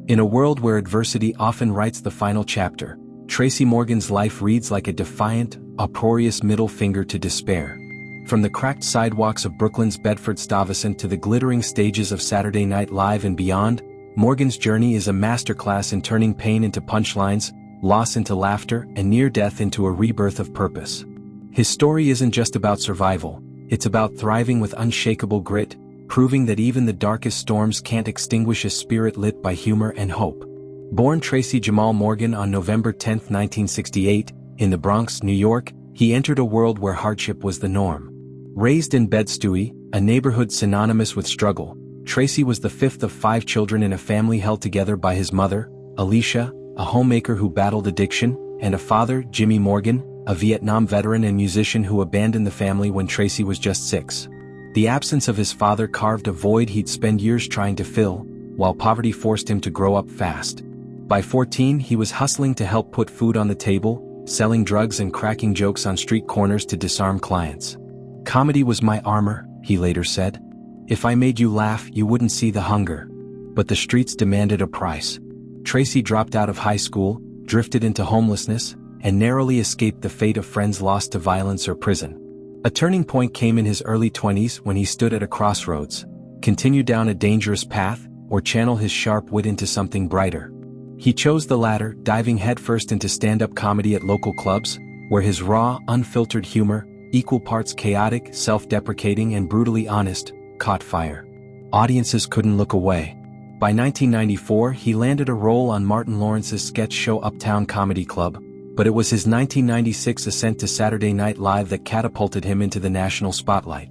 In a world where adversity often writes the final chapter, Tracy Morgan's life reads like a defiant, uproarious middle finger to despair. From the cracked sidewalks of Brooklyn's Bedford-Stuyvesant to the glittering stages of Saturday Night Live and beyond, Morgan's journey is a masterclass in turning pain into punchlines, loss into laughter, and near death into a rebirth of purpose. His story isn't just about survival, it's about thriving with unshakable grit, proving that even the darkest storms can't extinguish a spirit lit by humor and hope. Born Tracy Jamal Morgan on November 10, 1968, in the Bronx, New York, he entered a world where hardship was the norm. Raised in Bed-Stuy, a neighborhood synonymous with struggle, Tracy was the fifth of 5 children in a family held together by his mother, Alicia, a homemaker who battled addiction, and a father, Jimmy Morgan, a Vietnam veteran and musician who abandoned the family when Tracy was just 6. The absence of his father carved a void he'd spend years trying to fill, while poverty forced him to grow up fast. By 14, he was hustling to help put food on the table, selling drugs and cracking jokes on street corners to disarm clients. "Comedy was my armor," he later said. "If I made you laugh, you wouldn't see the hunger." But the streets demanded a price. Tracy dropped out of high school, drifted into homelessness, and narrowly escaped the fate of friends lost to violence or prison. A turning point came in his early 20s when he stood at a crossroads: continue down a dangerous path, or channel his sharp wit into something brighter. He chose the latter, diving headfirst into stand-up comedy at local clubs, where his raw, unfiltered humor, equal parts chaotic, self-deprecating and brutally honest, caught fire. Audiences couldn't look away. By 1994, he landed a role on Martin Lawrence's sketch show Uptown Comedy Club, but it was his 1996 ascent to Saturday Night Live that catapulted him into the national spotlight.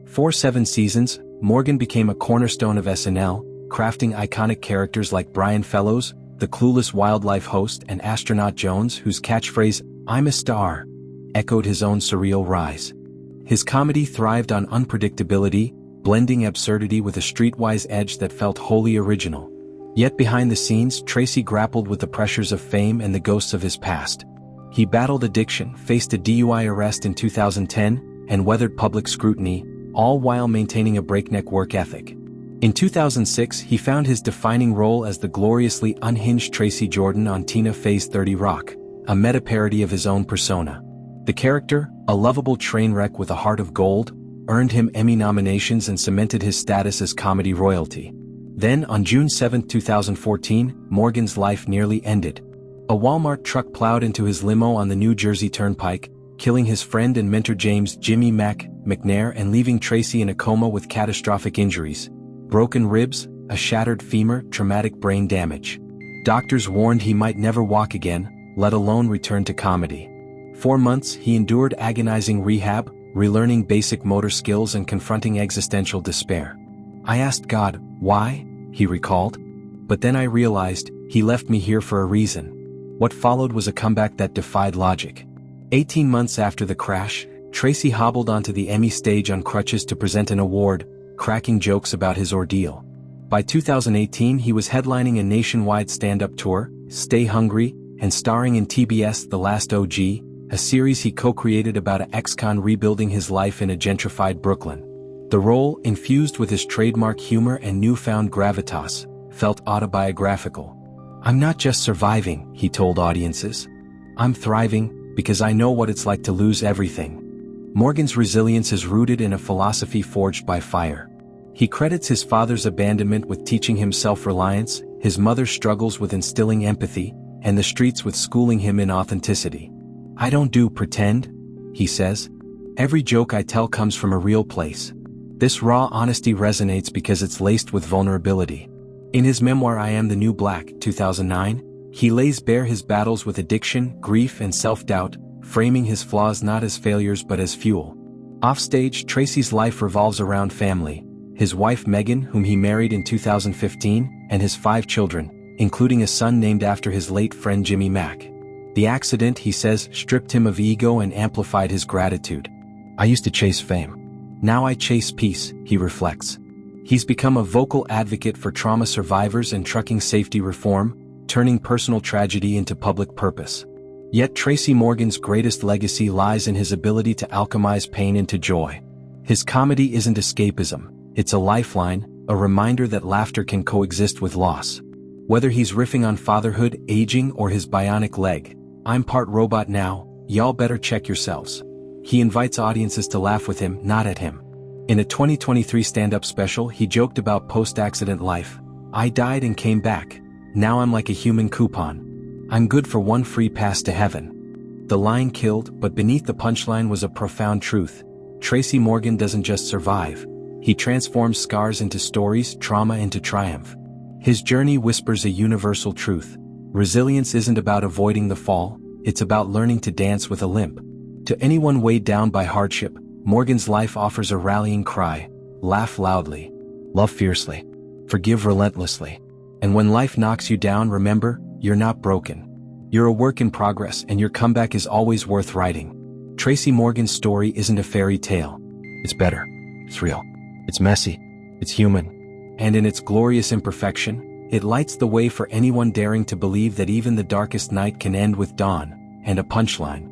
For 7 seasons, Morgan became a cornerstone of SNL, crafting iconic characters like Brian Fellows, the clueless wildlife host, and Astronaut Jones, whose catchphrase, "I'm a star," echoed his own surreal rise. His comedy thrived on unpredictability, blending absurdity with a streetwise edge that felt wholly original. Yet behind the scenes, Tracy grappled with the pressures of fame and the ghosts of his past. He battled addiction, faced a DUI arrest in 2010, and weathered public scrutiny, all while maintaining a breakneck work ethic. In 2006, he found his defining role as the gloriously unhinged Tracy Jordan on Tina Fey's 30 Rock, a meta-parody of his own persona. The character, a lovable train wreck with a heart of gold, earned him Emmy nominations and cemented his status as comedy royalty. Then, on June 7, 2014, Morgan's life nearly ended. A Walmart truck plowed into his limo on the New Jersey Turnpike, killing his friend and mentor James "Jimmy Mac" McNair and leaving Tracy in a coma with catastrophic injuries: broken ribs, a shattered femur, traumatic brain damage. Doctors warned he might never walk again, let alone return to comedy. 4 months, he endured agonizing rehab, relearning basic motor skills and confronting existential despair. "I asked God, why?" he recalled. "But then I realized, he left me here for a reason." What followed was a comeback that defied logic. 18 months after the crash, Tracy hobbled onto the Emmy stage on crutches to present an award, cracking jokes about his ordeal. By 2018, he was headlining a nationwide stand-up tour, Stay Hungry, and starring in TBS The Last OG, a series he co-created about an ex-con rebuilding his life in a gentrified Brooklyn. The role, infused with his trademark humor and newfound gravitas, felt autobiographical. "I'm not just surviving," he told audiences. "I'm thriving, because I know what it's like to lose everything." Morgan's resilience is rooted in a philosophy forged by fire. He credits his father's abandonment with teaching him self-reliance, his mother's struggles with instilling empathy, and the streets with schooling him in authenticity. "I don't do pretend," he says. "Every joke I tell comes from a real place." This raw honesty resonates because it's laced with vulnerability. In his memoir I Am the New Black, 2009, he lays bare his battles with addiction, grief and self-doubt, framing his flaws not as failures but as fuel. Offstage, Tracy's life revolves around family: his wife Megan, whom he married in 2015, and his 5 children, including a son named after his late friend Jimmy Mac. The accident, he says, stripped him of ego and amplified his gratitude. "I used to chase fame. Now I chase peace," he reflects. He's become a vocal advocate for trauma survivors and trucking safety reform, turning personal tragedy into public purpose. Yet Tracy Morgan's greatest legacy lies in his ability to alchemize pain into joy. His comedy isn't escapism, it's a lifeline, a reminder that laughter can coexist with loss. Whether he's riffing on fatherhood, aging, or his bionic leg, "I'm part robot now, y'all better check yourselves." He invites audiences to laugh with him, not at him. In a 2023 stand-up special, he joked about post-accident life. "I died and came back. Now I'm like a human coupon. I'm good for one free pass to heaven." The line killed, but beneath the punchline was a profound truth. Tracy Morgan doesn't just survive. He transforms scars into stories, trauma into triumph. His journey whispers a universal truth. Resilience isn't about avoiding the fall, it's about learning to dance with a limp. To anyone weighed down by hardship, Morgan's life offers a rallying cry: laugh loudly, love fiercely, forgive relentlessly. And when life knocks you down, remember, you're not broken. You're a work in progress, and your comeback is always worth writing. Tracy Morgan's story isn't a fairy tale. It's better. It's real. It's messy. It's human. And in its glorious imperfection, it lights the way for anyone daring to believe that even the darkest night can end with dawn, and a punchline.